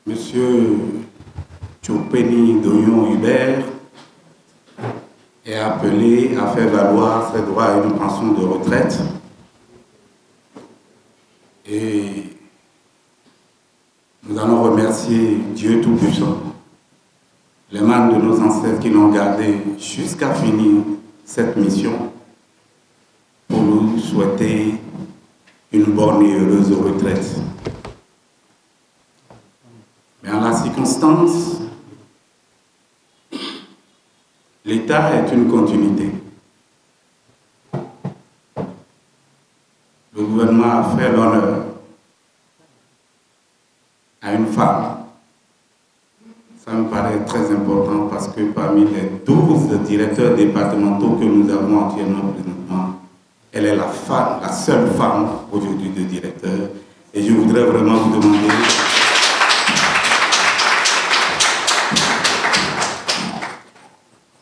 Monsieur Tchopeni Doyon Hubert est appelé à faire valoir ses droits à une pension de retraite. Et nous allons remercier Dieu Tout-Puissant, les mains de nos ancêtres qui l'ont gardé jusqu'à finir cette mission, pour nous souhaiter une bonne et heureuse retraite. Mais en la circonstance, l'État est une continuité. Le gouvernement a fait l'honneur à une femme. Ça me paraît très important parce que parmi les 12 directeurs départementaux que nous avons actuellement présentement, elle est la femme, la seule femme aujourd'hui de directeur. Et je voudrais vraiment vous demander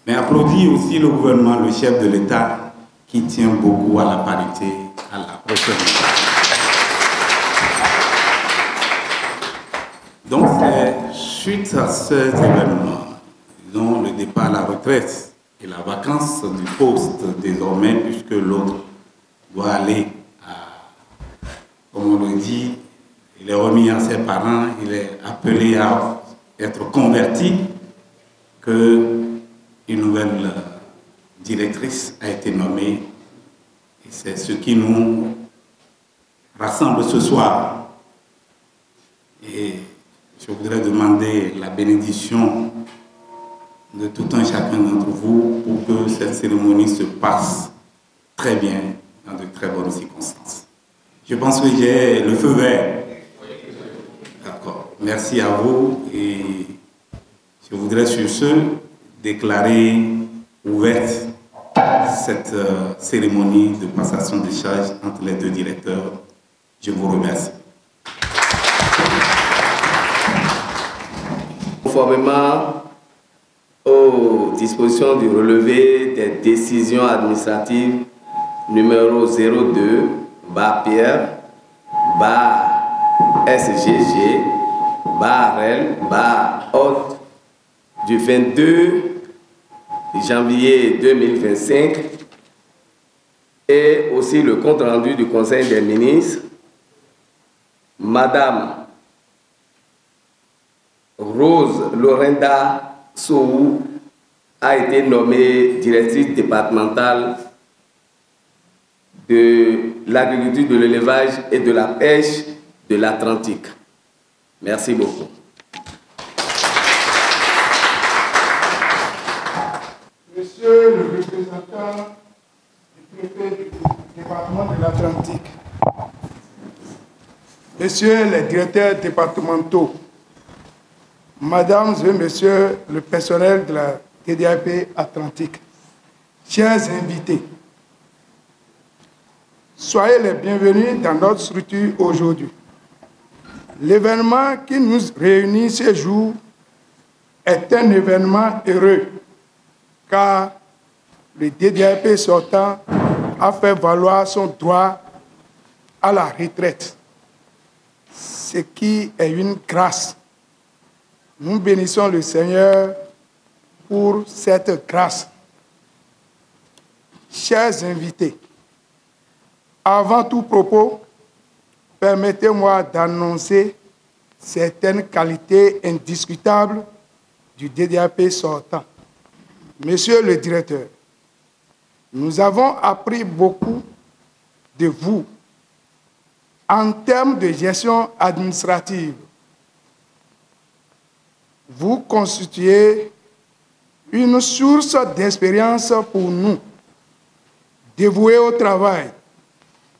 mais applaudis aussi le gouvernement, le chef de l'État, qui tient beaucoup à la parité, à la prochaine. Donc c'est suite à ces événements, disons le départ à la retraite et la vacance du poste désormais, puisque l'autre doit aller à, comme on le dit, il est remis à ses parents, il est appelé à être converti, que une nouvelle directrice a été nommée. Et c'est ce qui nous rassemble ce soir. Et je voudrais demander la bénédiction de tout un chacun d'entre vous pour que cette cérémonie se passe très bien, dans de très bonnes circonstances. Je pense que j'ai le feu vert. D'accord. Merci à vous. Et je voudrais sur ce déclarer ouverte cette cérémonie de passation de charge entre les deux directeurs. Je vous remercie. Conformément aux dispositions du relevé des décisions administratives numéro 02, Pierre, SGG, REL, Haute, du 22 janvier 2025 et aussi le compte rendu du Conseil des ministres, Madame Rose Lorenda Soou a été nommée directrice départementale de l'agriculture, de l'élevage et de la pêche de l'Atlantique. Merci beaucoup. Monsieur le représentant du préfet du département de l'Atlantique, Messieurs les directeurs départementaux, Mesdames et Messieurs le personnel de la TDAP Atlantique, chers invités, soyez les bienvenus dans notre structure aujourd'hui. L'événement qui nous réunit ce jour est un événement heureux, car le DDAP sortant a fait valoir son droit à la retraite, ce qui est une grâce. Nous bénissons le Seigneur pour cette grâce. Chers invités, avant tout propos, permettez-moi d'annoncer certaines qualités indiscutables du DDAP sortant. Monsieur le directeur, nous avons appris beaucoup de vous en termes de gestion administrative. Vous constituez une source d'expérience pour nous. Dévoué au travail,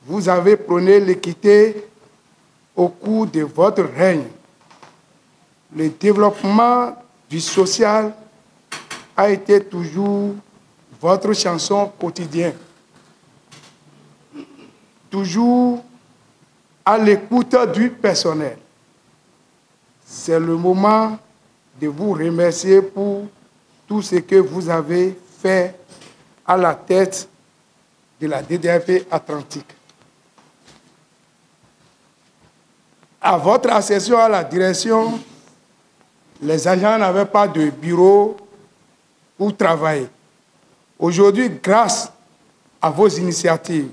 vous avez prôné l'équité au cours de votre règne. Le développement du social a été toujours votre chanson quotidienne. Toujours à l'écoute du personnel. C'est le moment de vous remercier pour tout ce que vous avez fait à la tête de la DDAP Atlantique. À votre accession à la direction, les agents n'avaient pas de bureau pour travailler. Aujourd'hui, grâce à vos initiatives,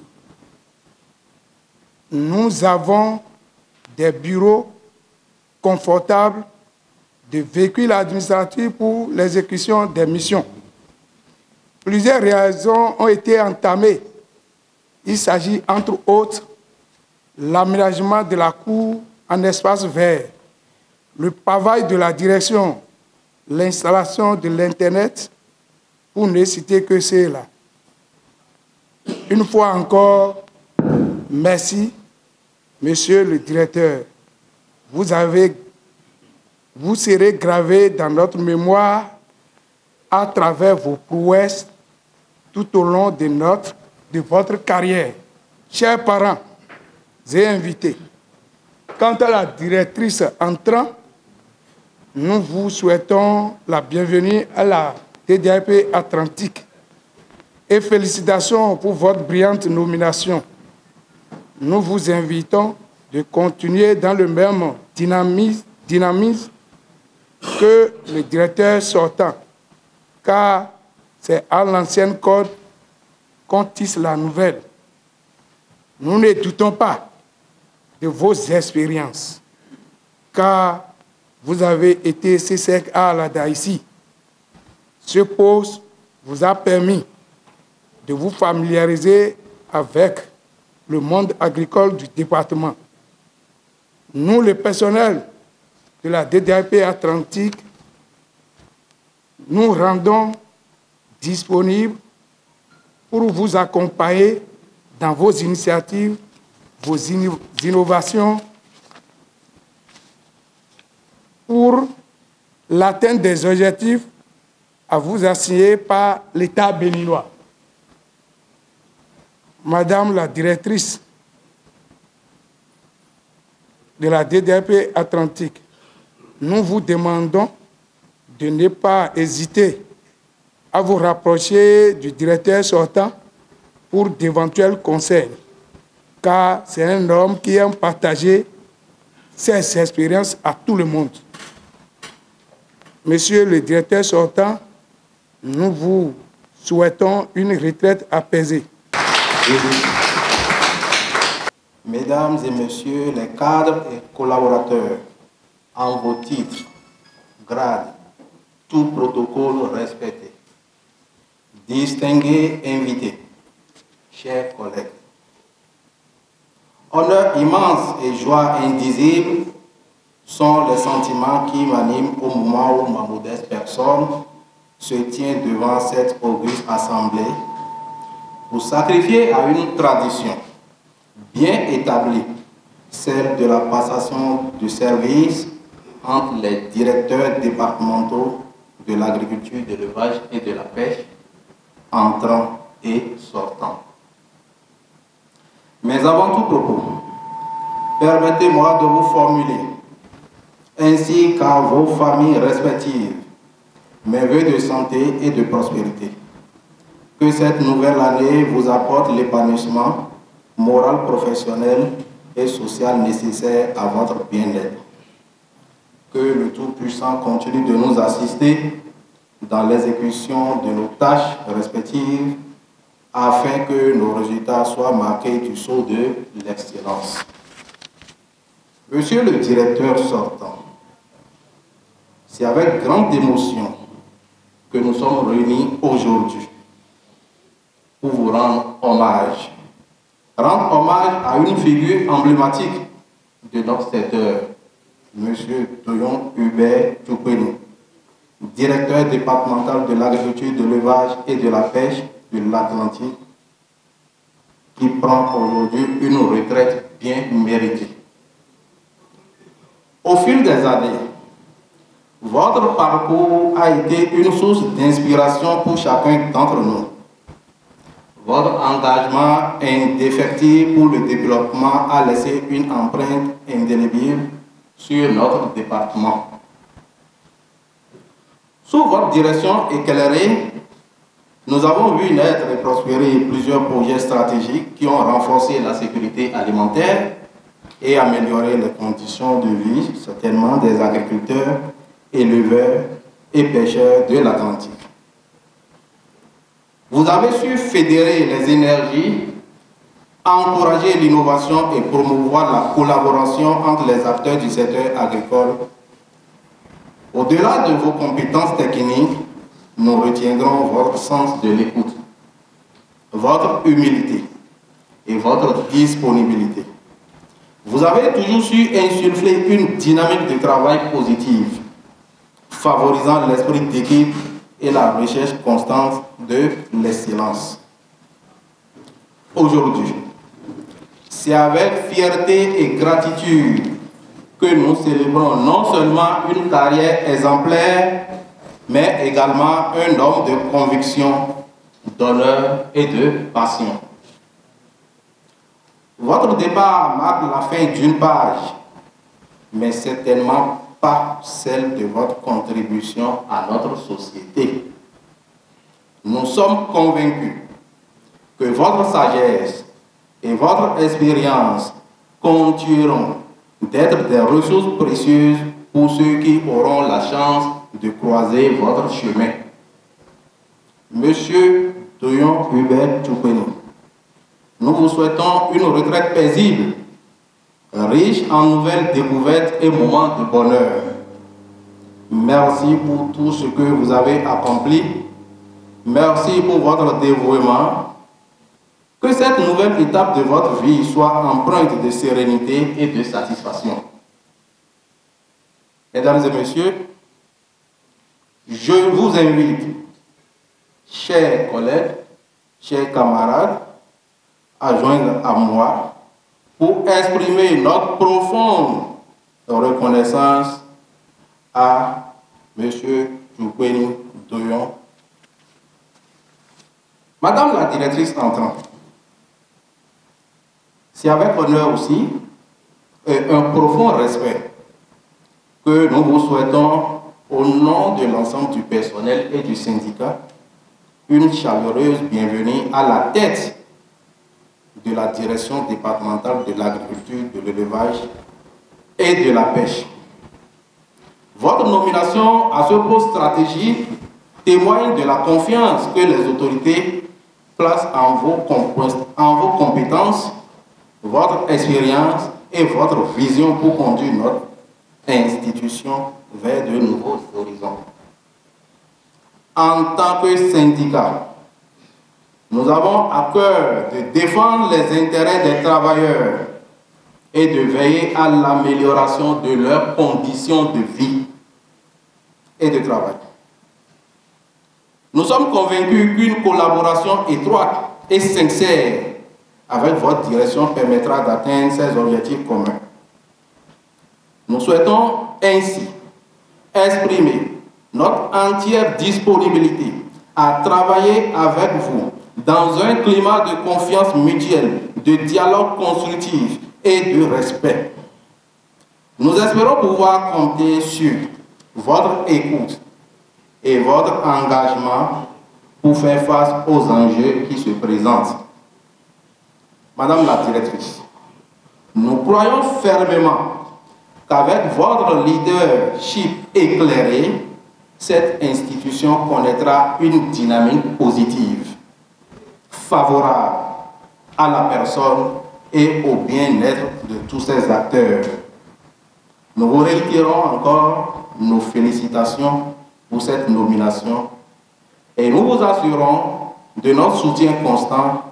nous avons des bureaux confortables, des véhicules administratifs pour l'exécution des missions. Plusieurs réalisations ont été entamées. Il s'agit, entre autres, l'aménagement de la cour en espace vert, le pavage de la direction, l'installation de l'Internet, pour ne citer que cela. Une fois encore, merci, monsieur le directeur. Vous serez gravé dans notre mémoire à travers vos prouesses tout au long de votre carrière. Chers parents et invités, quant à la directrice entrant, nous vous souhaitons la bienvenue à la DDAP Atlantique et félicitations pour votre brillante nomination. Nous vous invitons de continuer dans le même dynamisme que le directeur sortant, car c'est à l'ancienne corde qu'on tisse la nouvelle. Nous ne doutons pas de vos expériences, car vous avez été CSEC à Alada ici. Ce poste vous a permis de vous familiariser avec le monde agricole du département. Nous, le personnel de la DDAP Atlantique, nous rendons disponibles pour vous accompagner dans vos initiatives, vos innovations, pour l'atteinte des objectifs à vous assignés par l'État béninois. Madame la directrice de la DDAP Atlantique, nous vous demandons de ne pas hésiter à vous rapprocher du directeur sortant pour d'éventuels conseils, car c'est un homme qui aime partager ses expériences à tout le monde. Monsieur le directeur sortant, nous vous souhaitons une retraite apaisée. Mesdames et messieurs les cadres et collaborateurs, en vos titres, grades, tout protocole respecté, distingués invités, chers collègues, honneur immense et joie indisible sont les sentiments qui m'animent au moment où ma modeste personne se tient devant cette auguste assemblée pour sacrifier à une tradition bien établie, celle de la passation de service entre les directeurs départementaux de l'agriculture, de l'élevage et de la pêche, entrant et sortant. Mais avant tout propos, permettez-moi de vous formuler, ainsi qu'à vos familles respectives, mes vœux de santé et de prospérité. Que cette nouvelle année vous apporte l'épanouissement moral, professionnel et social nécessaire à votre bien-être. Que le Tout-Puissant continue de nous assister dans l'exécution de nos tâches respectives afin que nos résultats soient marqués du sceau de l'excellence. Monsieur le directeur sortant, c'est avec grande émotion que nous sommes réunis aujourd'hui pour vous rendre hommage. Rendre hommage à une figure emblématique de notre secteur, M. Toyon Hubert Tchoukweni, directeur départemental de l'agriculture, de l'élevage et de la pêche de l'Atlantique, qui prend aujourd'hui une retraite bien méritée. Au fil des années, votre parcours a été une source d'inspiration pour chacun d'entre nous. Votre engagement indéfectible pour le développement a laissé une empreinte indélébile sur notre département. Sous votre direction éclairée, nous avons vu naître et prospérer plusieurs projets stratégiques qui ont renforcé la sécurité alimentaire et amélioré les conditions de vie, certainement des agriculteurs éleveurs et pêcheurs de l'Atlantique. Vous avez su fédérer les énergies, encourager l'innovation et promouvoir la collaboration entre les acteurs du secteur agricole. Au-delà de vos compétences techniques, nous retiendrons votre sens de l'écoute, votre humilité et votre disponibilité. Vous avez toujours su insuffler une dynamique de travail positive, favorisant l'esprit d'équipe et la recherche constante de l'excellence. Aujourd'hui, c'est avec fierté et gratitude que nous célébrons non seulement une carrière exemplaire, mais également un homme de conviction, d'honneur et de passion. Votre départ marque la fin d'une page, mais certainement pas celle de votre contribution à notre société. Nous sommes convaincus que votre sagesse et votre expérience continueront d'être des ressources précieuses pour ceux qui auront la chance de croiser votre chemin. Monsieur Doyon Hubert Tchoupeni, nous vous souhaitons une retraite paisible, riche en nouvelles découvertes et moments de bonheur. Merci pour tout ce que vous avez accompli. Merci pour votre dévouement. Que cette nouvelle étape de votre vie soit empreinte de sérénité et de satisfaction. Mesdames et messieurs, je vous invite, chers collègues, chers camarades, à joindre à moi pour exprimer notre profonde reconnaissance à M. Tchoupeni Doyon. Madame la directrice entrante, c'est avec honneur aussi et un profond respect que nous vous souhaitons, au nom de l'ensemble du personnel et du syndicat, une chaleureuse bienvenue à la tête de la direction départementale de l'agriculture, de l'élevage et de la pêche. Votre nomination à ce poste stratégique témoigne de la confiance que les autorités placent en vos compétences, votre expérience et votre vision pour conduire notre institution vers de nouveaux horizons. En tant que syndicat, nous avons à cœur de défendre les intérêts des travailleurs et de veiller à l'amélioration de leurs conditions de vie et de travail. Nous sommes convaincus qu'une collaboration étroite et sincère avec votre direction permettra d'atteindre ces objectifs communs. Nous souhaitons ainsi exprimer notre entière disponibilité à travailler avec vous dans un climat de confiance mutuelle, de dialogue constructif et de respect. Nous espérons pouvoir compter sur votre écoute et votre engagement pour faire face aux enjeux qui se présentent. Madame la directrice, nous croyons fermement qu'avec votre leadership éclairé, cette institution connaîtra une dynamique positive, favorable à la personne et au bien-être de tous ces acteurs. Nous vous réitérons encore nos félicitations pour cette nomination et nous vous assurons de notre soutien constant.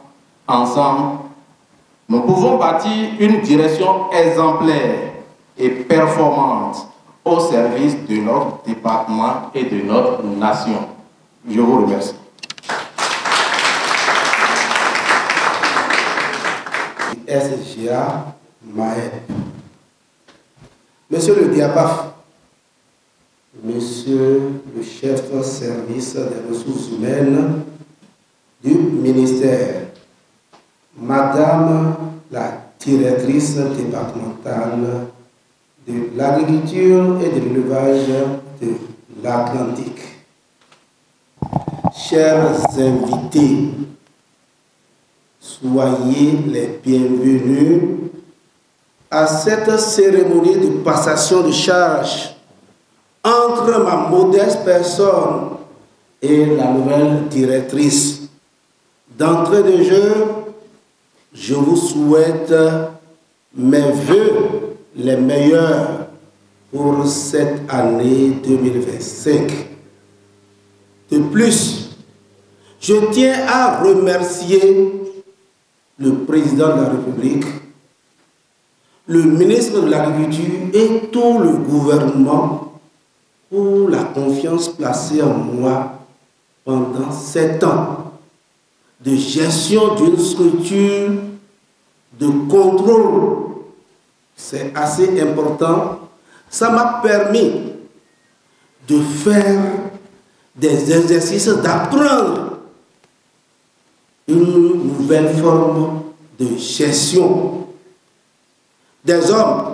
Ensemble, nous pouvons bâtir une direction exemplaire et performante au service de notre département et de notre nation. Je vous remercie. SGA Maël. Monsieur le Diapaf, Monsieur le chef service des ressources humaines du ministère, Madame la directrice départementale de l'agriculture et de l'élevage de l'Atlantique, chers invités, soyez les bienvenus à cette cérémonie de passation de charge entre rencontre ma modeste personne et la nouvelle directrice. D'entrée de jeu, je vous souhaite mes vœux les meilleurs pour cette année 2025. De plus, je tiens à remercier le président de la République, le ministre de l'Agriculture et tout le gouvernement pour la confiance placée en moi pendant 7 ans de gestion d'une structure de contrôle. C'est assez important. Ça m'a permis de faire des exercices, d'apprendre une nouvelle forme de gestion des hommes,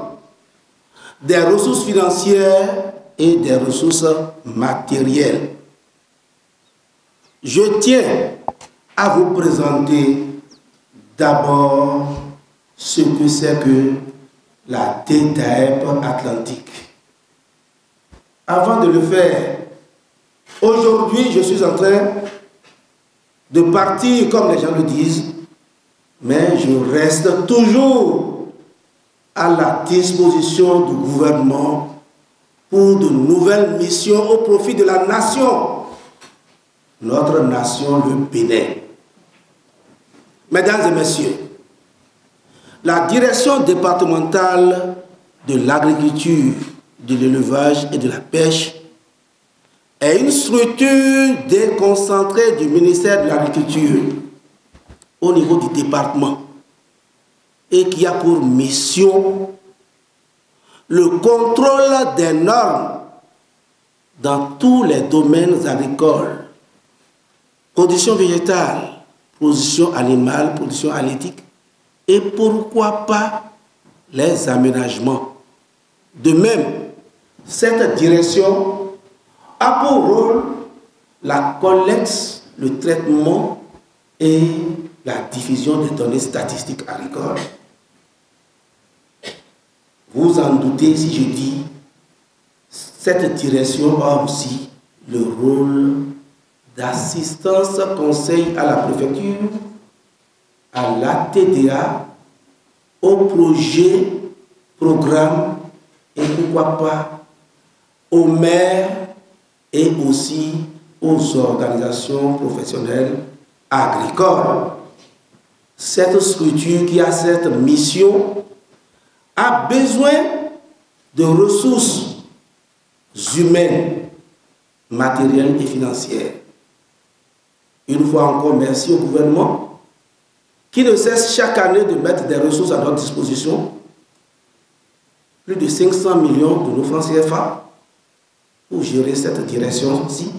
des ressources financières et des ressources matérielles. Je tiens à vous présenter d'abord ce que c'est que la DETAEP Atlantique. Avant de le faire, aujourd'hui, je suis en train de partir, comme les gens le disent, mais je reste toujours à la disposition du gouvernement pour de nouvelles missions au profit de la nation, notre nation, le Bénin. Mesdames et messieurs, la direction départementale de l'agriculture, de l'élevage et de la pêche est une structure déconcentrée du ministère de l'Agriculture au niveau du département et qui a pour mission le contrôle des normes dans tous les domaines agricoles, production végétale, production animale, production halieutique et pourquoi pas les aménagements. De même, cette direction a pour rôle la collecte, le traitement et la diffusion des données statistiques agricoles. Vous en doutez si je dis, cette direction a aussi le rôle d'assistance conseil à la préfecture, à l'ATDA, aux projets, programmes et pourquoi pas aux maires et aussi aux organisations professionnelles agricoles. Cette structure qui a cette mission a besoin de ressources humaines, matérielles et financières. Une fois encore, merci au gouvernement qui ne cesse chaque année de mettre des ressources à notre disposition, plus de 500 millions de nos francs CFA pour gérer cette direction-ci.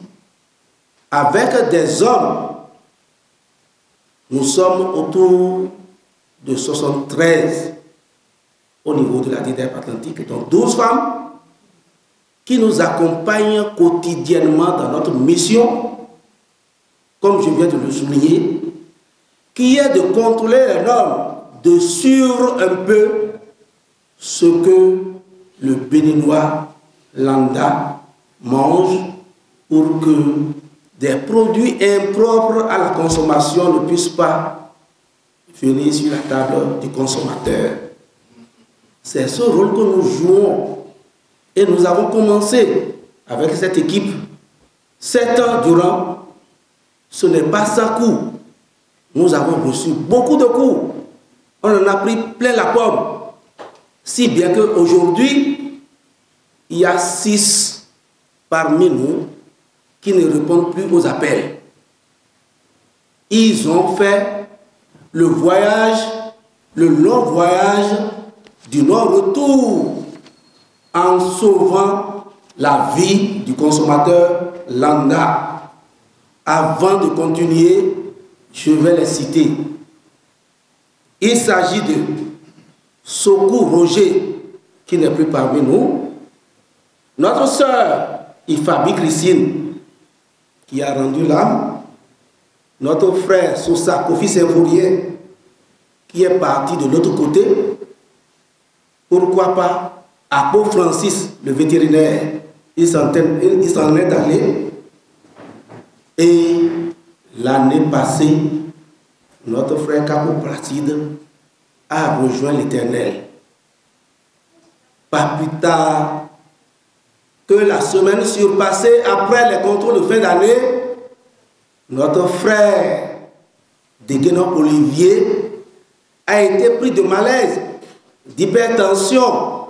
Avec des hommes, nous sommes autour de 73 au niveau de la DETAEP Atlantique, donc 12 femmes qui nous accompagnent quotidiennement dans notre mission, comme je viens de le souligner, qui est de contrôler les normes, de suivre un peu ce que le Béninois lambda mange pour que des produits impropres à la consommation ne puissent pas venir sur la table du consommateur. C'est ce rôle que nous jouons et nous avons commencé avec cette équipe 7 ans durant. Ce n'est pas sans coup. Nous avons reçu beaucoup de coups. On en a pris plein la pomme. Si bien qu'aujourd'hui, il y a 6 parmi nous qui ne répondent plus aux appels. Ils ont fait le voyage, le long voyage du non-retour en sauvant la vie du consommateur lambda. Avant de continuer, je vais les citer. Il s'agit de Sokou Roger, qui n'est plus parmi nous. Notre sœur, Ifabi Christine, qui a rendu l'âme. Notre frère Sosa Kofi Saint-Fourien, qui est parti de l'autre côté. Pourquoi pas Apo Francis, le vétérinaire, il s'en est allé. Et l'année passée, notre frère Capo Placide a rejoint l'Éternel. Pas plus tard que la semaine surpassée, après les contrôles de fin d'année, notre frère Deguenon Olivier a été pris de malaise, d'hypertension,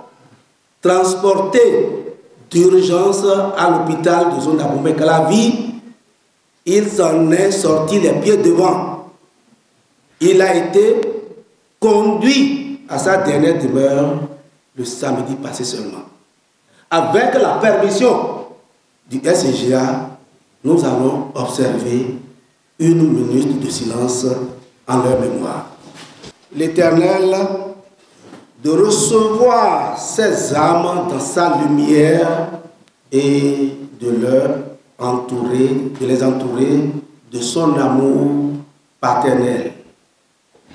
transporté d'urgence à l'hôpital de zone d'Abomey-Calavi. Il s'en est sorti les pieds devant. Il a été conduit à sa dernière demeure le samedi passé seulement. Avec la permission du SCGA, nous allons observer une minute de silence en leur mémoire. L'Éternel, de recevoir ces âmes dans sa lumière et de les entourer de son amour paternel.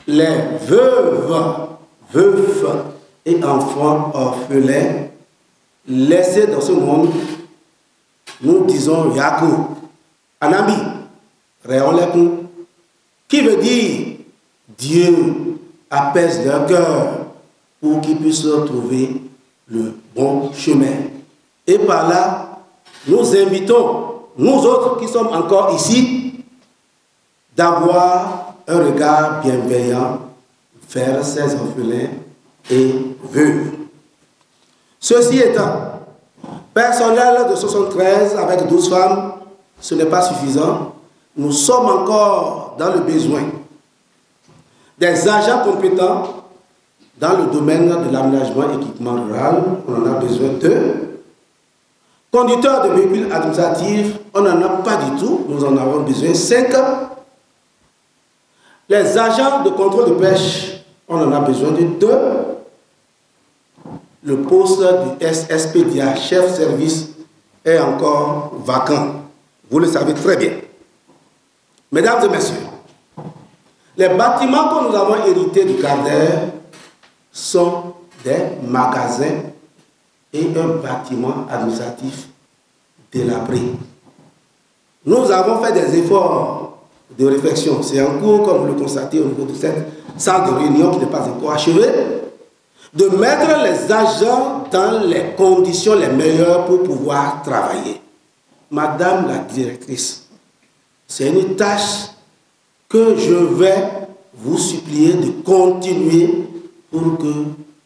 Les veuves, veufs et enfants orphelins laissés dans ce monde, nous disons Yakou, Anami, Réolekou, qui veut dire Dieu apaise leur cœur pour qu'ils puissent trouver le bon chemin. Et par là, nous invitons, nous autres qui sommes encore ici, d'avoir un regard bienveillant vers ces orphelins et veuves. Ceci étant, personnel de 73 avec 12 femmes, ce n'est pas suffisant. Nous sommes encore dans le besoin des agents compétents dans le domaine de l'aménagement et équipement rural. On en a besoin d'eux. Conducteurs de véhicules administratifs, on n'en a pas du tout. Nous en avons besoin 5. Les agents de contrôle de pêche, on en a besoin de 2. Le poste du SPDA, chef service, est encore vacant. Vous le savez très bien. Mesdames et messieurs, les bâtiments que nous avons hérités du Carder sont des magasins et un bâtiment administratif délabré. Nous avons fait des efforts de réflexion. C'est en cours, comme vous le constatez au niveau de cette salle de réunion qui n'est pas encore achevée, de mettre les agents dans les conditions les meilleures pour pouvoir travailler. Madame la directrice, c'est une tâche que je vais vous supplier de continuer pour que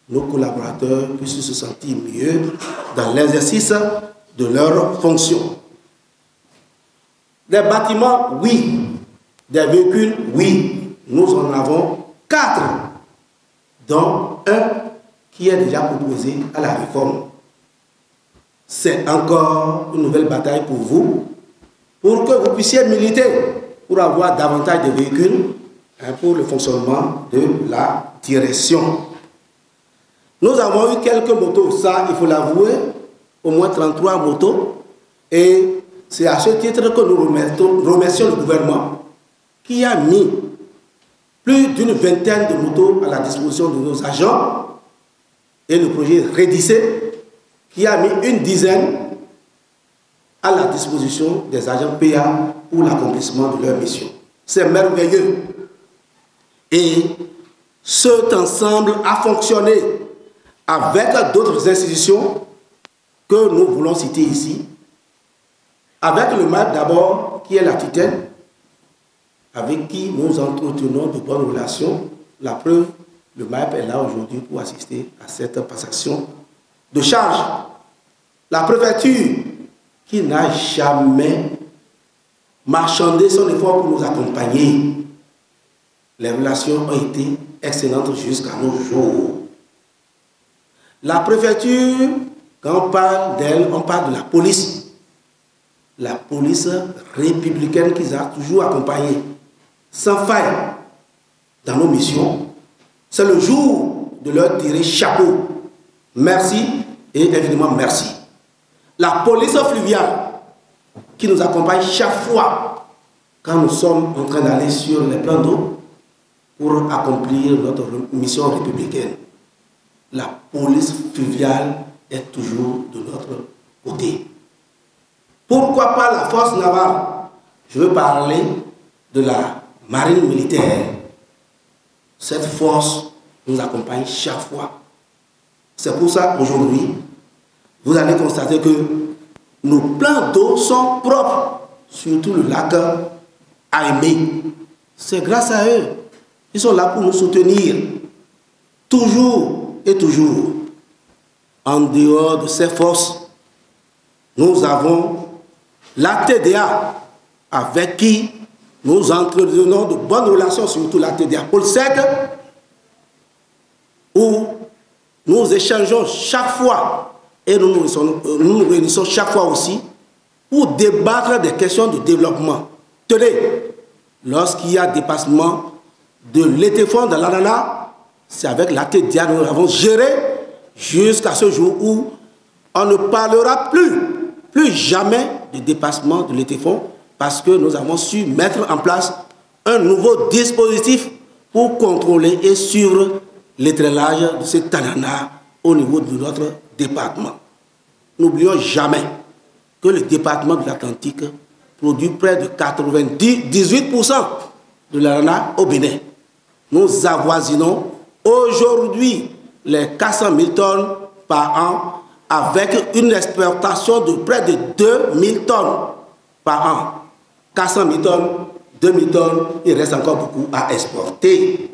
nos collaborateurs puissent se sentir mieux dans l'exercice de leurs fonctions. Des bâtiments, oui. Des véhicules, oui. Nous en avons 4, dont un qui est déjà proposé à la réforme. C'est encore une nouvelle bataille pour vous, pour que vous puissiez militer pour avoir davantage de véhicules pour le fonctionnement de la direction. Nous avons eu quelques motos, ça il faut l'avouer, au moins 33 motos, et c'est à ce titre que nous remercions le gouvernement qui a mis plus d'une vingtaine de motos à la disposition de nos agents, et le projet Redissé qui a mis une dizaine à la disposition des agents PA pour l'accomplissement de leur mission. C'est merveilleux. Et cet ensemble a fonctionné avec d'autres institutions que nous voulons citer ici, avec le MAP d'abord, qui est la tutelle, avec qui nous entretenons de bonnes relations. La preuve, le MAP est là aujourd'hui pour assister à cette passation de charge. La préfecture, qui n'a jamais marchandé son effort pour nous accompagner. Les relations ont été excellentes jusqu'à nos jours. La préfecture, quand on parle d'elle, on parle de la police. La police républicaine qui nous a toujours accompagnés, sans faille, dans nos missions. C'est le jour de leur tirer chapeau. Merci et infiniment merci. La police fluviale qui nous accompagne chaque fois quand nous sommes en train d'aller sur les plans d'eau pour accomplir notre mission républicaine. La police fluviale est toujours de notre côté. Pourquoi pas la force navale? Je veux parler de la marine militaire. Cette force nous accompagne chaque fois. C'est pour ça qu'aujourd'hui, vous allez constater que nos plans d'eau sont propres, surtout le lac Aimé. C'est grâce à eux. Ils sont là pour nous soutenir. Toujours et toujours. En dehors de ces forces, nous avons la TDA, avec qui nous entretenons de bonnes relations, surtout la TDA Pôle Sec, où nous échangeons chaque fois et nous nous réunissons chaque fois aussi pour débattre des questions de développement. Tenez, lorsqu'il y a dépassement de l'étéfond de l'ananas, c'est avec la TDA que nous l'avons géré jusqu'à ce jour où on ne parlera plus jamais de dépassement de l'étéfond parce que nous avons su mettre en place un nouveau dispositif pour contrôler et suivre l'étrélage de cet ananas au niveau de notre département. N'oublions jamais que le département de l'Atlantique produit près de 98% de l'ananas au Bénin. Nous avoisinons aujourd'hui les 400 000 tonnes par an avec une exportation de près de 2000 tonnes par an. 400 000 tonnes, 2000 tonnes, il reste encore beaucoup à exporter.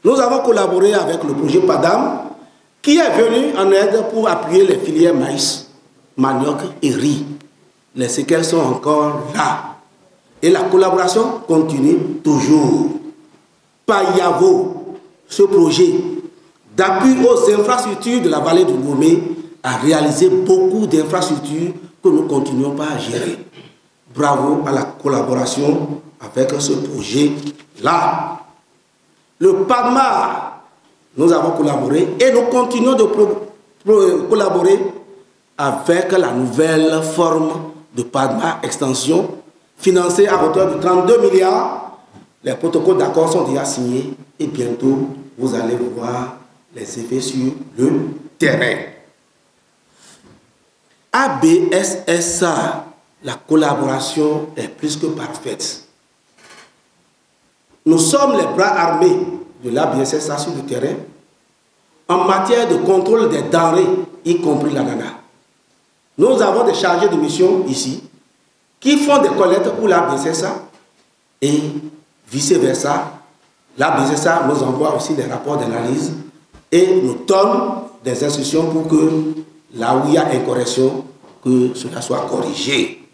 Nous avons collaboré avec le projet PADAM qui est venu en aide pour appuyer les filières maïs, manioc et riz. Les séquelles sont encore là. Et la collaboration continue toujours. Payavo, ce projet d'appui aux infrastructures de la vallée du Lomé a réalisé beaucoup d'infrastructures que nous ne continuons pas à gérer. Bravo à la collaboration avec ce projet-là. Le PADMA, nous avons collaboré et nous continuons de collaborer avec la nouvelle forme de PADMA Extension, financée à hauteur de 32 milliards. Les protocoles d'accord sont déjà signés et bientôt vous allez voir les effets sur le terrain. ABSSA, la collaboration est plus que parfaite. Nous sommes les bras armés de l'ABSSA sur le terrain en matière de contrôle des denrées, y compris l'ananas. Nous avons des chargés de mission ici qui font des collectes pour l'ABSSA et vice-versa. L'ABSSA nous envoie aussi des rapports d'analyse et nous donne des instructions pour que là où il y a incorrection, que cela soit corrigé.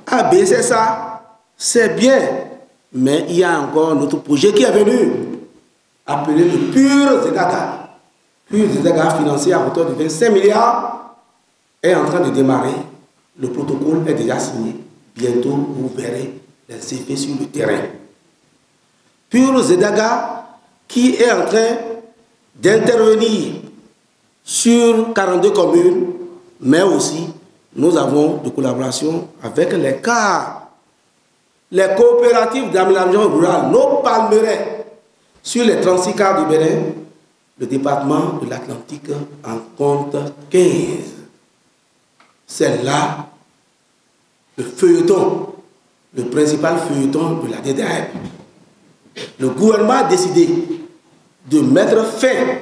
ABSSA, c'est bien, mais il y a encore un autre projet qui est venu, appelé le Pur Zedaga. Pur Zedaga, financé à hauteur de 25 milliards, est en train de démarrer. Le protocole est déjà signé. Bientôt, vous verrez les effets sur le terrain. Pur Zedaga, qui est en train d'intervenir sur 42 communes, mais aussi nous avons de collaboration avec les CAR, les coopératives d'aménagement rural, nos palmeraies. Sur les 36 CAR du Bénin, le département de l'Atlantique en compte 15. C'est là le feuilleton, le principal feuilleton de la DDAP. Le gouvernement a décidé de mettre fin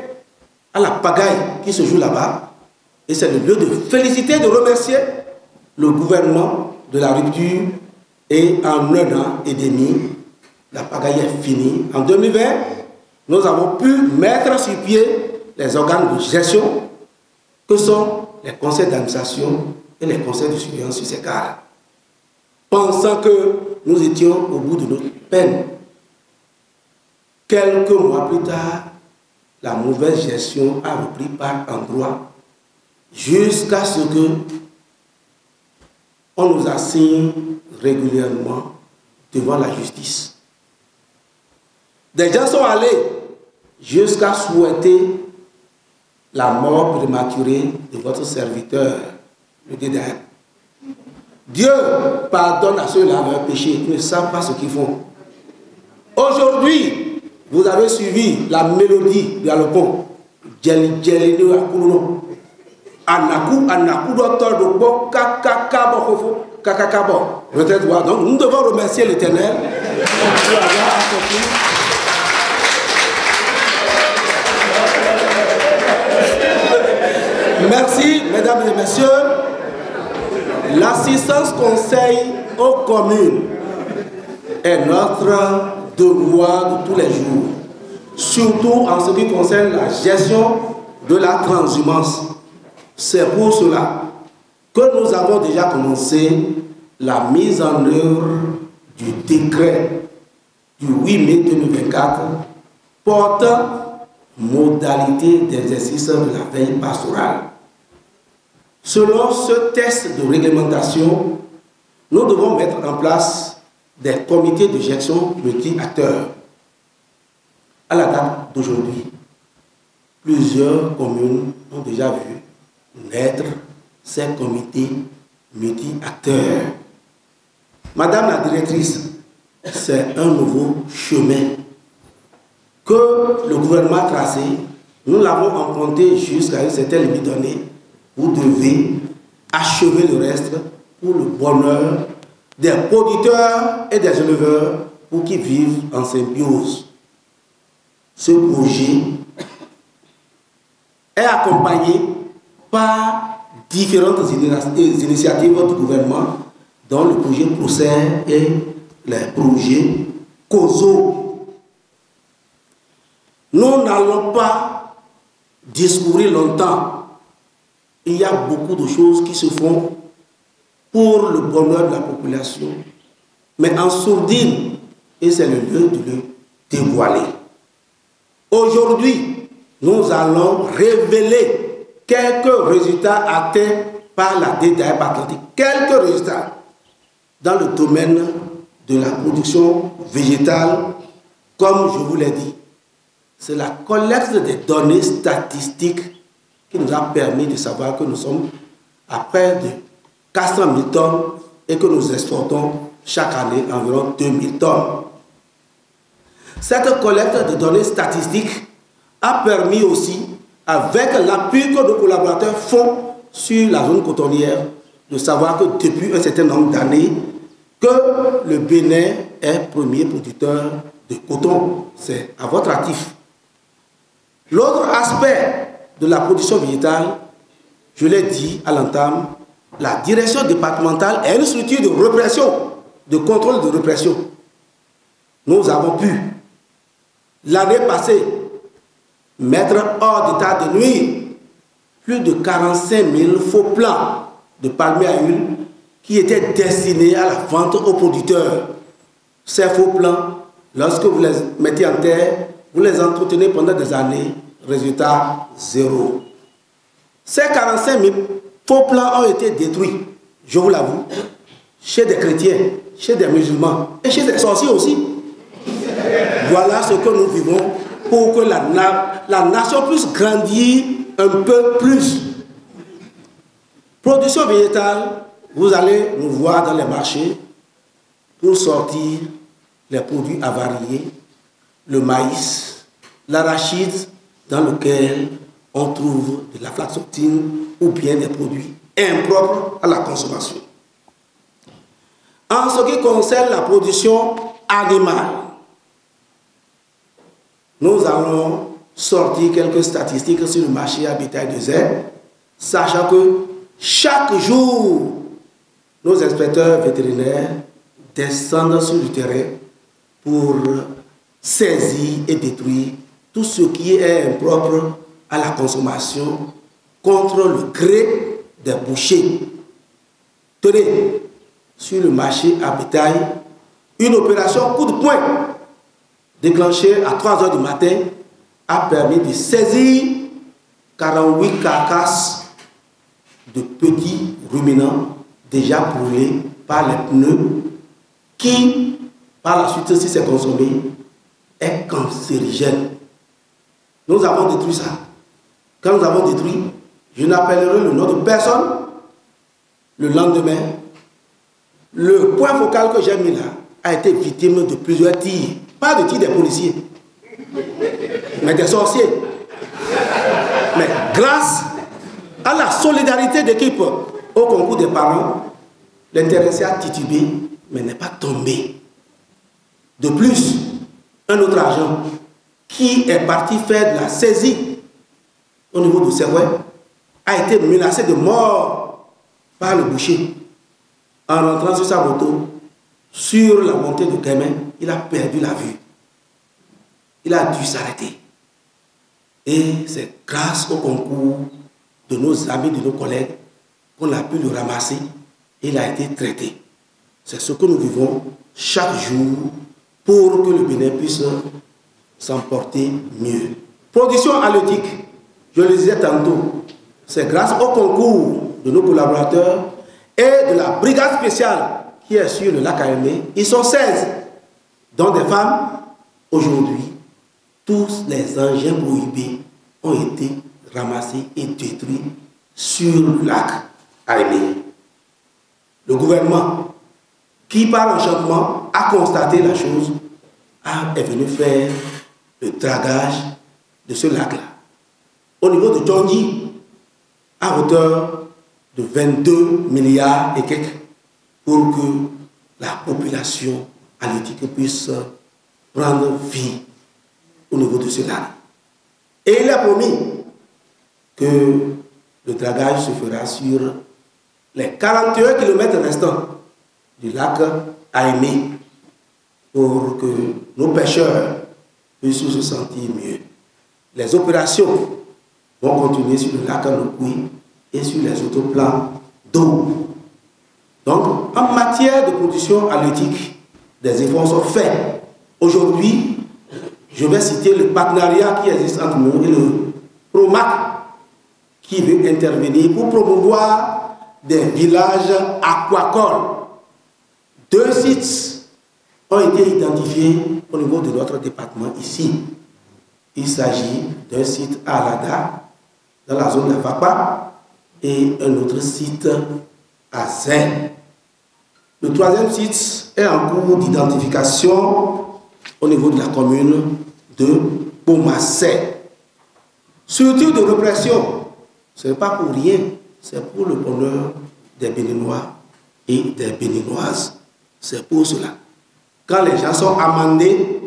à la pagaille qui se joue là-bas. Et c'est le lieu de féliciter, de remercier le gouvernement de la rupture. Et en 1 an et demi, la pagaille est finie. En 2020, nous avons pu mettre sur pied les organes de gestion que sont les conseils d'administration et les conseils de surveillance sur ces cas, pensant que nous étions au bout de notre peine. Quelques mois plus tard, la mauvaise gestion a repris par endroits jusqu'à ce que on nous assigne régulièrement devant la justice. Des gens sont allés jusqu'à souhaiter la mort prématurée de votre serviteur, le DDAP. Dieu pardonne à ceux-là leurs péchés, ils ne savent pas ce qu'ils font. Aujourd'hui, vous avez suivi la mélodie de Alopon. Donc nous devons remercier l'Éternel pour avoir accompli. Merci, mesdames et messieurs. L'assistance conseil aux communes est notre devoir de tous les jours, surtout en ce qui concerne la gestion de la transhumance. C'est pour cela que nous avons déjà commencé la mise en œuvre du décret du 8 mai 2024 portant modalité d'exercice de la veille pastorale. Selon ce texte de réglementation, nous devons mettre en place des comités de gestion multi-acteurs. À la date d'aujourd'hui, plusieurs communes ont déjà vu naître ces comités multi-acteurs. Madame la directrice, c'est un nouveau chemin que le gouvernement a tracé. Nous l'avons emprunté jusqu'à une certaine limite donnée. Vous devez achever le reste pour le bonheur des producteurs et des éleveurs pour qu'ils vivent en symbiose. Ce projet est accompagné par différentes initiatives du gouvernement, dont le projet PROCER et les projets COSO. Nous n'allons pas discourir longtemps. Il y a beaucoup de choses qui se font pour le bonheur de la population, mais en sourdine, et c'est le lieu de le dévoiler. Aujourd'hui, nous allons révéler quelques résultats atteints par la DDAEP Atlantique. Quelques résultats dans le domaine de la production végétale, comme je vous l'ai dit. C'est la collecte des données statistiques qui nous a permis de savoir que nous sommes à près de 400 000 tonnes et que nous exportons chaque année environ 2000 tonnes. Cette collecte de données statistiques a permis aussi, avec l'appui que nos collaborateurs font sur la zone cotonnière, de savoir que depuis un certain nombre d'années, que le Bénin est premier producteur de coton. C'est à votre actif. L'autre aspect de la production végétale, je l'ai dit à l'entame, la direction départementale est une structure de répression, de contrôle de répression. Nous avons pu, l'année passée, mettre hors d'état de nuire plus de 45 000 faux plants de palmiers à huile qui étaient destinés à la vente aux producteurs. Ces faux plants, lorsque vous les mettez en terre, vous les entretenez pendant des années, résultat zéro. Ces 45 000 faux plants ont été détruits, je vous l'avoue, chez des chrétiens, chez des musulmans et chez des sorciers aussi. Voilà ce que nous vivons pour que la nation puisse grandir un peu plus. Production végétale, vous allez nous voir dans les marchés pour sortir les produits avariés, le maïs, l'arachide, dans lequel on trouve de la flaxotine ou bien des produits impropres à la consommation. En ce qui concerne la production animale, nous allons sortir quelques statistiques sur le marché à bétail de zèbre, sachant que chaque jour, nos inspecteurs vétérinaires descendent sur le terrain pour saisir et détruire tout ce qui est impropre à la consommation contre le gré des bouchers. Tenez, sur le marché à bétail, une opération coup de poing déclenchée à 3 h du matin a permis de saisir 48 carcasses de petits ruminants déjà brûlés par les pneus qui, par la suite, si c'est consommé, est cancérigène. Nous avons détruit ça. Quand nous avons détruit, je n'appellerai le nom de personne. Le lendemain, le point focal que j'ai mis là a été victime de plusieurs tirs. Pas de tirs des policiers, mais des sorciers. Mais grâce à la solidarité d'équipe au concours des parents, l'intéressé a titubé, mais n'est pas tombé. De plus, un autre agent qui est parti faire de la saisie au niveau de Serrouet a été menacé de mort par le boucher. En rentrant sur sa moto, sur la montée de Guémin, il a perdu la vue. Il a dû s'arrêter. Et c'est grâce au concours de nos amis, de nos collègues, qu'on a pu le ramasser et il a été traité. C'est ce que nous vivons chaque jour pour que le Bénin puisse s'emporter mieux. Production halieutique, je le disais tantôt, c'est grâce au concours de nos collaborateurs et de la brigade spéciale qui est sur le lac Aimé. Ils sont 16, dont des femmes. Aujourd'hui, tous les engins prohibés ont été ramassés et détruits sur le lac Aimé. Le gouvernement, qui par enchantement a constaté la chose, est venu faire le dragage de ce lac-là. Au niveau de Djondji, à hauteur de 22 milliards et quelques, pour que la population halieutique puisse prendre vie au niveau de ce lac. Et il a promis que le dragage se fera sur les 41 km restants du lac Aimé pour que nos pêcheurs puissent se sentir mieux. Les opérations vont continuer sur le lac Anokoui et sur les autres plans d'eau. Donc, en matière de production halieutique, des efforts sont faits. Aujourd'hui, je vais citer le partenariat qui existe entre nous et le PROMAC, qui veut intervenir pour promouvoir des villages aquacoles. 2 sites ont été identifiés au niveau de notre département ici. Il s'agit d'un site à Alada, dans la zone d'Afapa, et un autre site à Zin. Le 3e site est en cours d'identification au niveau de la commune de Pomassé. Structure de répression, ce n'est pas pour rien, c'est pour le bonheur des Béninois et des Béninoises. C'est pour cela. Quand les gens sont amendés,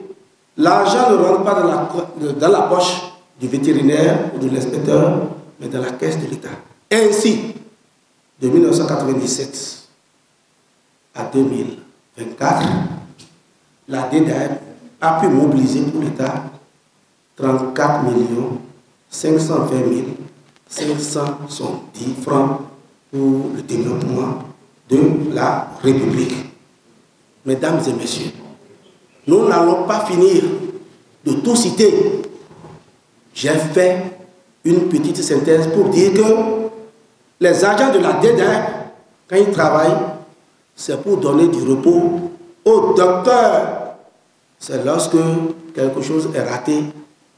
l'argent ne rentre pas dans la poche du vétérinaire ou de l'inspecteur, mais dans la caisse de l'État. Ainsi, de 1997 à 2024, la DDAP a pu mobiliser pour l'État 34 520 570 francs pour le développement de la République. Mesdames et messieurs, nous n'allons pas finir de tout citer. J'ai fait une petite synthèse pour dire que les agents de la DDAP, quand ils travaillent, c'est pour donner du repos aux docteurs. C'est lorsque quelque chose est raté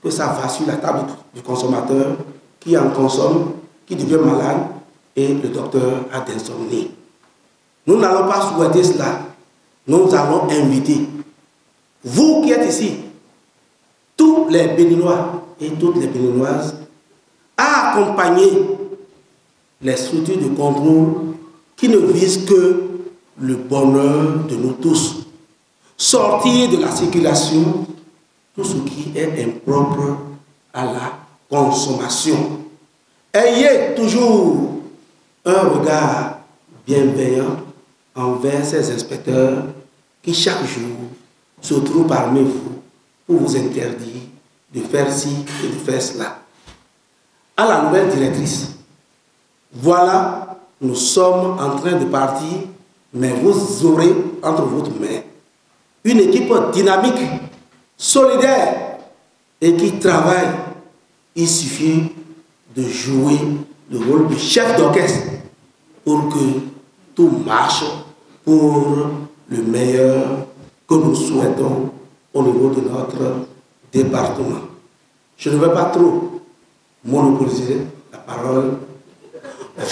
que ça va sur la table du consommateur qui en consomme, qui devient malade et le docteur a des insomnies. Nous n'allons pas souhaiter cela. Nous allons inviter, vous qui êtes ici, tous les Béninois et toutes les Béninoises, à accompagner les structures de contrôle qui ne visent que le bonheur de nous tous. Sortir de la circulation tout ce qui est impropre à la consommation. Ayez toujours un regard bienveillant envers ces inspecteurs qui chaque jour se trouvent parmi vous pour vous interdire de faire ci et de faire cela. À la nouvelle directrice, voilà, nous sommes en train de partir, mais vous aurez entre votre main une équipe dynamique, solidaire et qui travaille. Il suffit de jouer le rôle de chef d'orchestre pour que tout marche pour le meilleur que nous souhaitons au niveau de notre département. Je ne vais pas trop monopoliser la parole.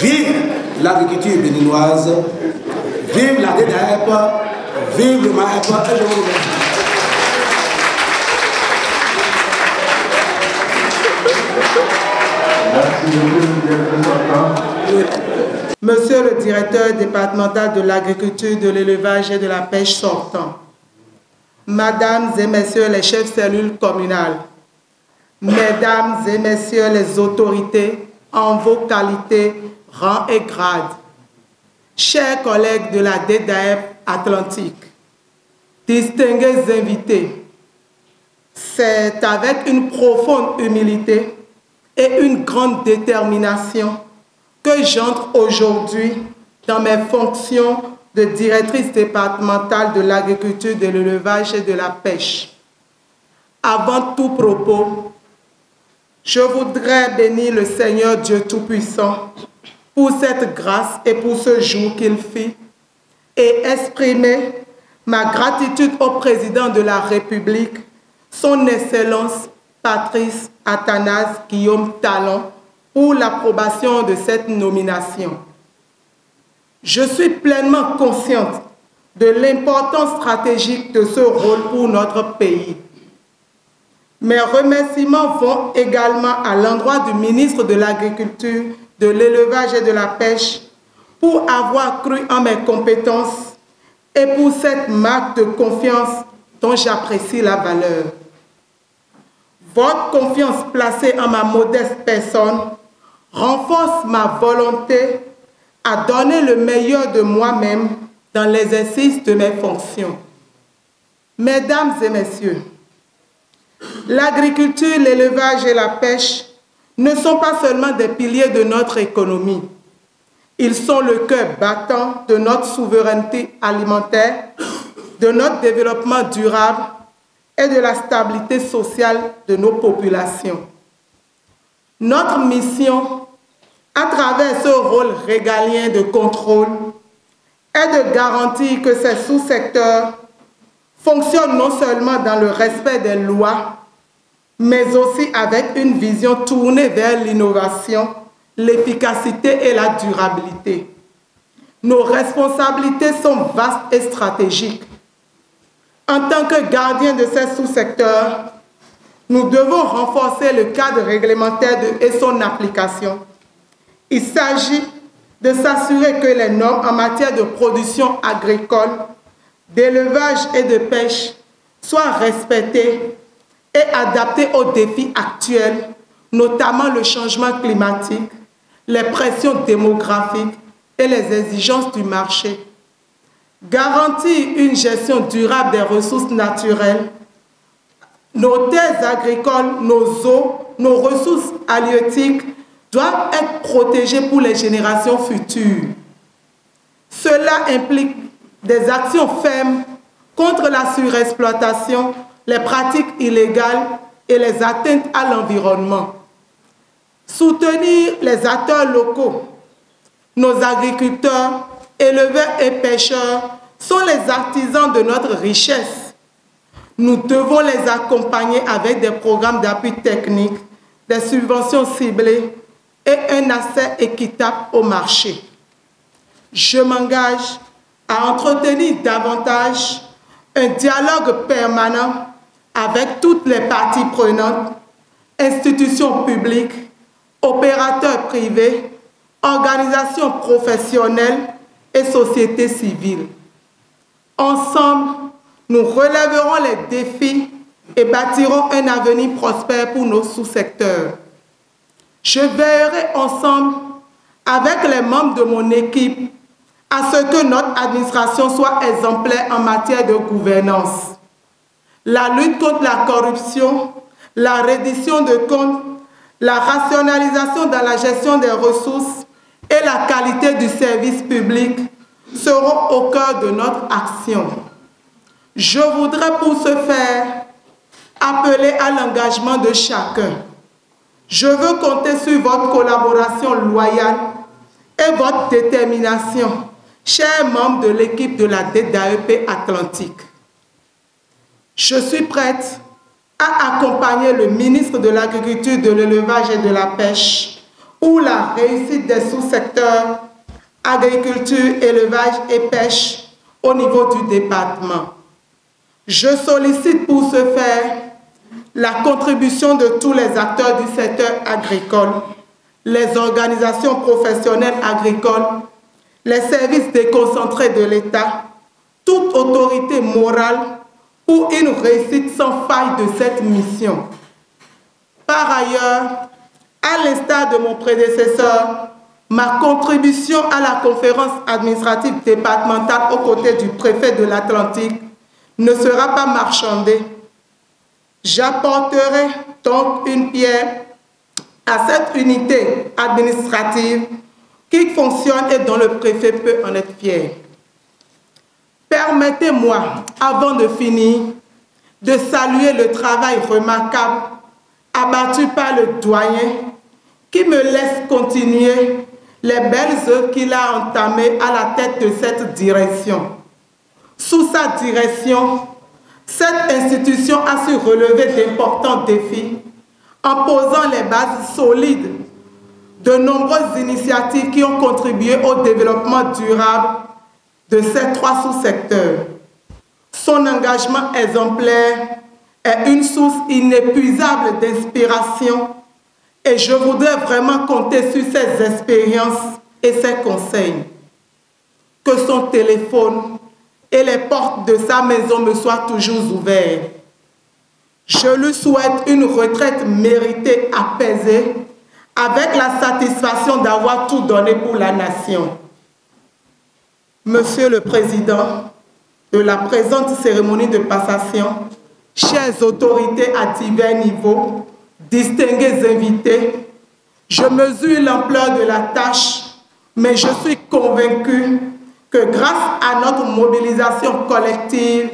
Vive l'agriculture béninoise, vive la DDAP, vive le MAEP, et je vous remercie. Merci. Monsieur le directeur départemental de l'agriculture, de l'élevage et de la pêche sortant, Mesdames et Messieurs les chefs de cellules communales, Mesdames et Messieurs les autorités en vos qualités, rangs et grades, chers collègues de la DDAEP Atlantique, distingués invités, c'est avec une profonde humilité et une grande détermination que j'entre aujourd'hui dans mes fonctions de directrice départementale de l'agriculture, de l'élevage et de la pêche. Avant tout propos, je voudrais bénir le Seigneur Dieu Tout-Puissant pour cette grâce et pour ce jour qu'il fit et exprimer ma gratitude au président de la République, son Excellence Patrice Athanase Guillaume Talon, pour l'approbation de cette nomination. Je suis pleinement consciente de l'importance stratégique de ce rôle pour notre pays. Mes remerciements vont également à l'endroit du ministre de l'Agriculture, de l'Élevage et de la Pêche pour avoir cru en mes compétences et pour cette marque de confiance dont j'apprécie la valeur. Votre confiance placée en ma modeste personne renforce ma volonté à donner le meilleur de moi-même dans l'exercice de mes fonctions. Mesdames et Messieurs, l'agriculture, l'élevage et la pêche ne sont pas seulement des piliers de notre économie. Ils sont le cœur battant de notre souveraineté alimentaire, de notre développement durable et de la stabilité sociale de nos populations. Notre mission, à travers ce rôle régalien de contrôle, est de garantir que ces sous-secteurs fonctionnent non seulement dans le respect des lois, mais aussi avec une vision tournée vers l'innovation, l'efficacité et la durabilité. Nos responsabilités sont vastes et stratégiques. En tant que gardiens de ces sous-secteurs, nous devons renforcer le cadre réglementaire et son application. Il s'agit de s'assurer que les normes en matière de production agricole, d'élevage et de pêche soient respectées et adaptées aux défis actuels, notamment le changement climatique, les pressions démographiques et les exigences du marché. Garantir une gestion durable des ressources naturelles, nos terres agricoles, nos eaux, nos ressources halieutiques doivent être protégées pour les générations futures. Cela implique des actions fermes contre la surexploitation, les pratiques illégales et les atteintes à l'environnement. Soutenir les acteurs locaux, nos agriculteurs, éleveurs et pêcheurs sont les artisans de notre richesse. Nous devons les accompagner avec des programmes d'appui technique, des subventions ciblées et un accès équitable au marché. Je m'engage à entretenir davantage un dialogue permanent avec toutes les parties prenantes, institutions publiques, opérateurs privés, organisations professionnelles et sociétés civiles. Ensemble, nous relèverons les défis et bâtirons un avenir prospère pour nos sous-secteurs. Je veillerai ensemble avec les membres de mon équipe à ce que notre administration soit exemplaire en matière de gouvernance. La lutte contre la corruption, la reddition de comptes, la rationalisation dans la gestion des ressources et la qualité du service public seront au cœur de notre action. Je voudrais pour ce faire appeler à l'engagement de chacun. Je veux compter sur votre collaboration loyale et votre détermination, chers membres de l'équipe de la DDAEP Atlantique. Je suis prête à accompagner le ministre de l'Agriculture, de l'Élevage et de la Pêche pour la réussite des sous-secteurs agriculture, élevage et pêche au niveau du département. Je sollicite pour ce faire la contribution de tous les acteurs du secteur agricole, les organisations professionnelles agricoles, les services déconcentrés de l'État, toute autorité morale pour une réussite sans faille de cette mission. Par ailleurs, à l'instar de mon prédécesseur, ma contribution à la conférence administrative départementale aux côtés du préfet de l'Atlantique ne sera pas marchandée. J'apporterai donc une pierre à cette unité administrative qui fonctionne et dont le préfet peut en être fier. Permettez-moi, avant de finir, de saluer le travail remarquable abattu par le doyen qui me laisse continuer les belles œuvres qu'il a entamées à la tête de cette direction. Sous sa direction, cette institution a su relever d'importants défis en posant les bases solides de nombreuses initiatives qui ont contribué au développement durable de ces 3 sous-secteurs. Son engagement exemplaire est une source inépuisable d'inspiration et je voudrais vraiment compter sur ses expériences et ses conseils. Que son téléphone et les portes de sa maison me soient toujours ouvertes. Je lui souhaite une retraite méritée, apaisée, avec la satisfaction d'avoir tout donné pour la nation. Monsieur le Président de la présente cérémonie de passation, chères autorités à divers niveaux, distingués invités, je mesure l'ampleur de la tâche, mais je suis convaincu que grâce à notre mobilisation collective,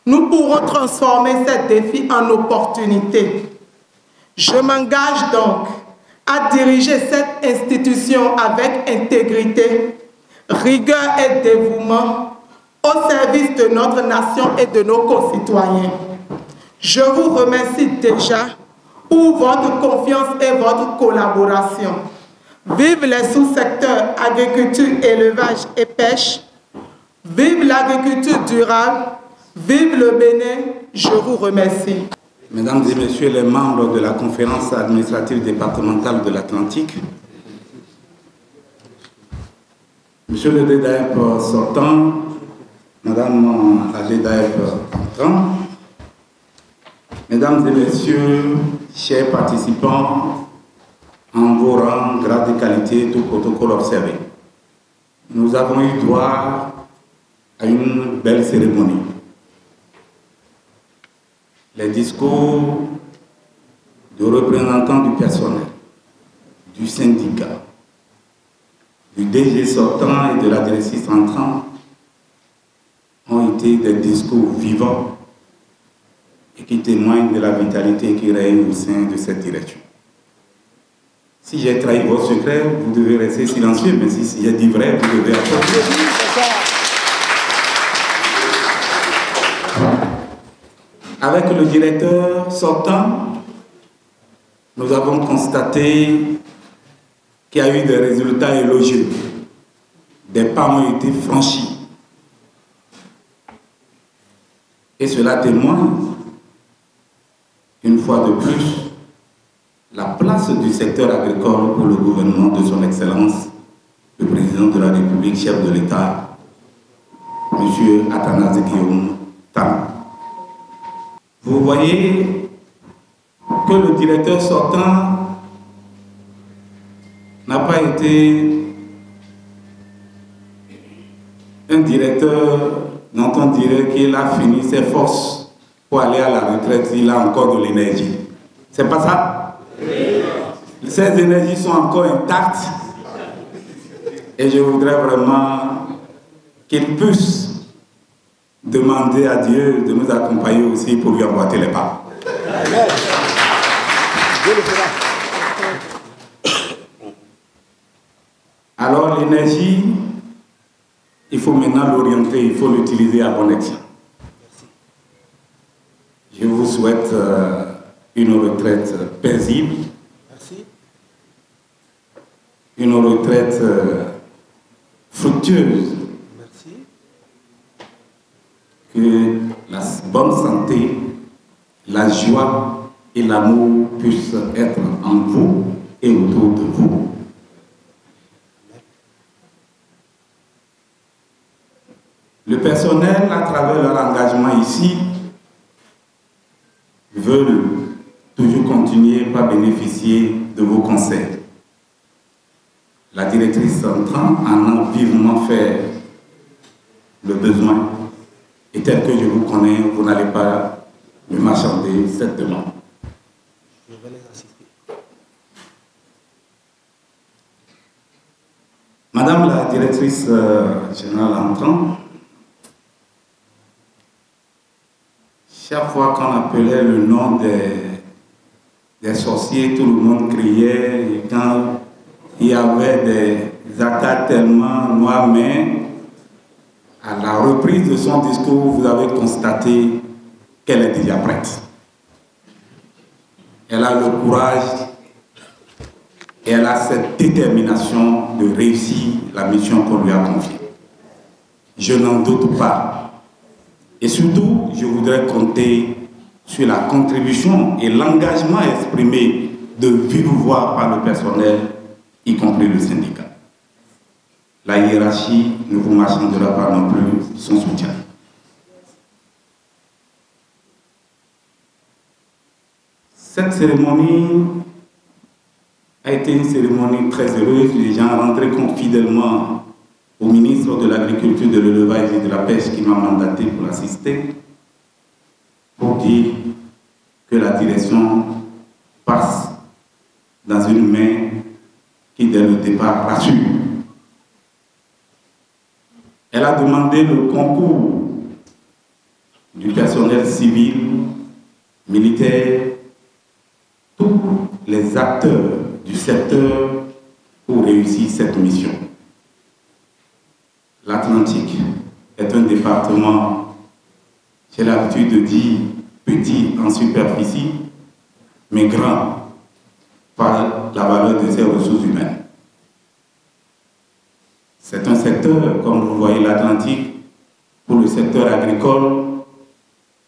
nous pourrons transformer ces défis en opportunités. Je m'engage donc à diriger cette institution avec intégrité, rigueur et dévouement au service de notre nation et de nos concitoyens. Je vous remercie déjà pour votre confiance et votre collaboration. Vive les sous-secteurs agriculture, élevage et pêche. Vive l'agriculture durable. Vive le Bénin. Je vous remercie. Mesdames et Messieurs les membres de la conférence administrative départementale de l'Atlantique, Monsieur le DDAEP sortant, Madame la DDAEP entrant, Mesdames et Messieurs, chers participants, en vos rangs, grades et qualités, tout protocole observé, nous avons eu droit à une belle cérémonie. Les discours de représentants du personnel, du syndicat, du DG sortant et de la directrice entrante ont été des discours vivants et qui témoignent de la vitalité qui règne au sein de cette direction. Si j'ai trahi vos secrets, vous devez rester silencieux, mais si j'ai dit vrai, vous devez applaudir. Avec le directeur sortant, nous avons constaté qu'il y a eu des résultats élogieux. Des pas ont été franchis. Et cela témoigne, une fois de plus, la place du secteur agricole pour le gouvernement de son Excellence, le président de la République, chef de l'État, M. Athanase Guillaume Tang. Vous voyez que le directeur sortant n'a pas été un directeur dont on dirait qu'il a fini ses forces pour aller à la retraite, il a encore de l'énergie. C'est pas ça? Oui. Ces énergies sont encore intactes et je voudrais vraiment qu'il puisse demander à Dieu de nous accompagner aussi pour lui emboîter les pas. Amen. Dieu le fera. Alors l'énergie, il faut maintenant l'orienter, il faut l'utiliser à bon escient. Je vous souhaite une retraite paisible. Merci. Une retraite fructueuse. Merci. Que la bonne santé, la joie et l'amour puissent être en vous et autour de vous. Le personnel, à travers leur engagement ici, veulent toujours continuer par bénéficier de vos conseils. La directrice entrant en a vivement fait le besoin. Et tel que je vous connais, vous n'allez pas me marchander cette demande. Je vais les assister. Madame la directrice générale entrant, chaque fois qu'on appelait le nom des sorciers, tout le monde criait. Et quand il y avait des attaques tellement noires, mais à la reprise de son discours, vous avez constaté qu'elle est déjà prête. Elle a le courage et elle a cette détermination de réussir la mission qu'on lui a confiée. Je n'en doute pas. Et surtout, je voudrais compter sur la contribution et l'engagement exprimé de vive voix par le personnel, y compris le syndicat. La hiérarchie ne vous marchandera pas non plus son soutien. Cette cérémonie a été une cérémonie très heureuse. Les gens rentraient fidèlement au ministre de l'Agriculture, de l'Élevage et de la Pêche qui m'a mandaté pour l'assister, pour dire que la direction passe dans une main qui, dès le départ, rassure. Elle a demandé le concours du personnel civil, militaire, tous les acteurs du secteur pour réussir cette mission. L'Atlantique est un département, j'ai l'habitude de dire, petit en superficie, mais grand par la valeur de ses ressources humaines. C'est un secteur, comme vous voyez l'Atlantique, pour le secteur agricole,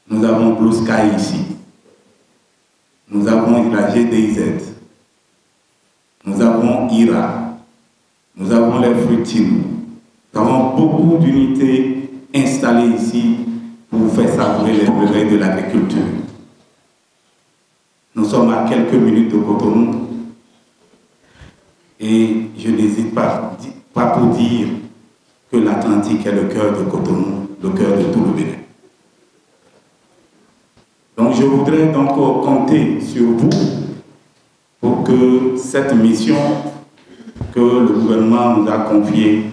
nous avons Blue Sky ici. Nous avons la GDIZ. Nous avons IRA. Nous avons les fruitiles. Nous avons beaucoup d'unités installées ici pour faire savourer les brevets de l'agriculture. Nous sommes à quelques minutes de Cotonou et je n'hésite pas pour dire que l'Atlantique est le cœur de Cotonou, le cœur de tout le Bénin. Donc je voudrais donc compter sur vous pour que cette mission que le gouvernement nous a confiée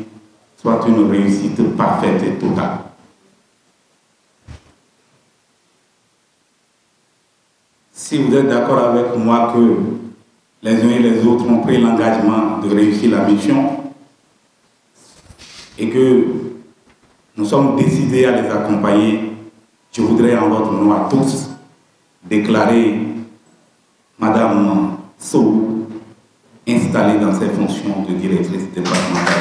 soit une réussite parfaite et totale. Si vous êtes d'accord avec moi que les uns et les autres ont pris l'engagement de réussir la mission et que nous sommes décidés à les accompagner, je voudrais en votre nom à tous déclarer Madame Sow installée dans ses fonctions de directrice départementale.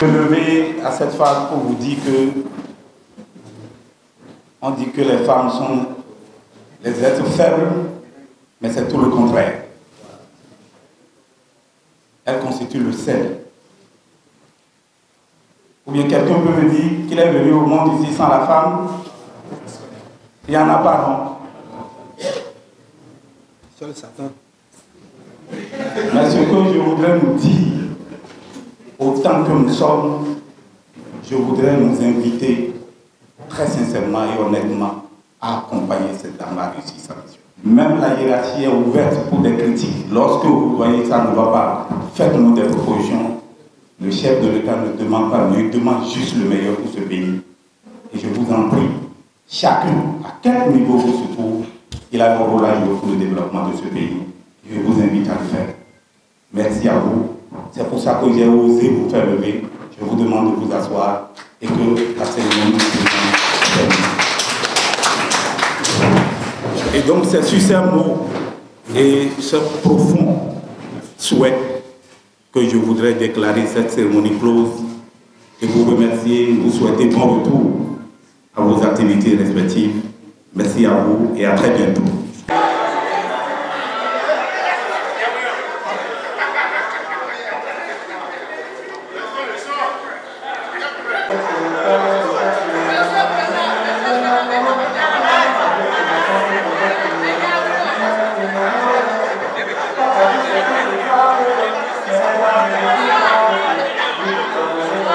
Je me lever à cette phase pour vous dire que on dit que les femmes sont les êtres faibles, mais c'est tout le contraire. Elles constituent le sel. Ou bien quelqu'un peut me dire qu'il est venu au monde ici sans la femme. Il n'y en a pas, non? Seul Satan. Mais ce que je voudrais nous dire, autant que nous sommes, je voudrais nous inviter très sincèrement et honnêtement à accompagner cette dame à réussir sa mission. Même la hiérarchie est ouverte pour des critiques. Lorsque vous voyez que ça ne va pas, faites-nous des propositions. Le chef de l'État ne demande pas mieux, il demande juste le meilleur pour ce pays. Et je vous en prie, chacun, à quel niveau vous se trouve, il a un rôle à jouer pour le développement de ce pays. Je vous invite à le faire. Merci à vous. C'est pour ça que j'ai osé vous faire lever. Je vous demande de vous asseoir et que la cérémonie se termine. Et donc c'est sur ces mots et ce profond souhait que je voudrais déclarer cette cérémonie close et vous remercier, vous souhaiter bon retour à vos activités respectives. Merci à vous et à très bientôt.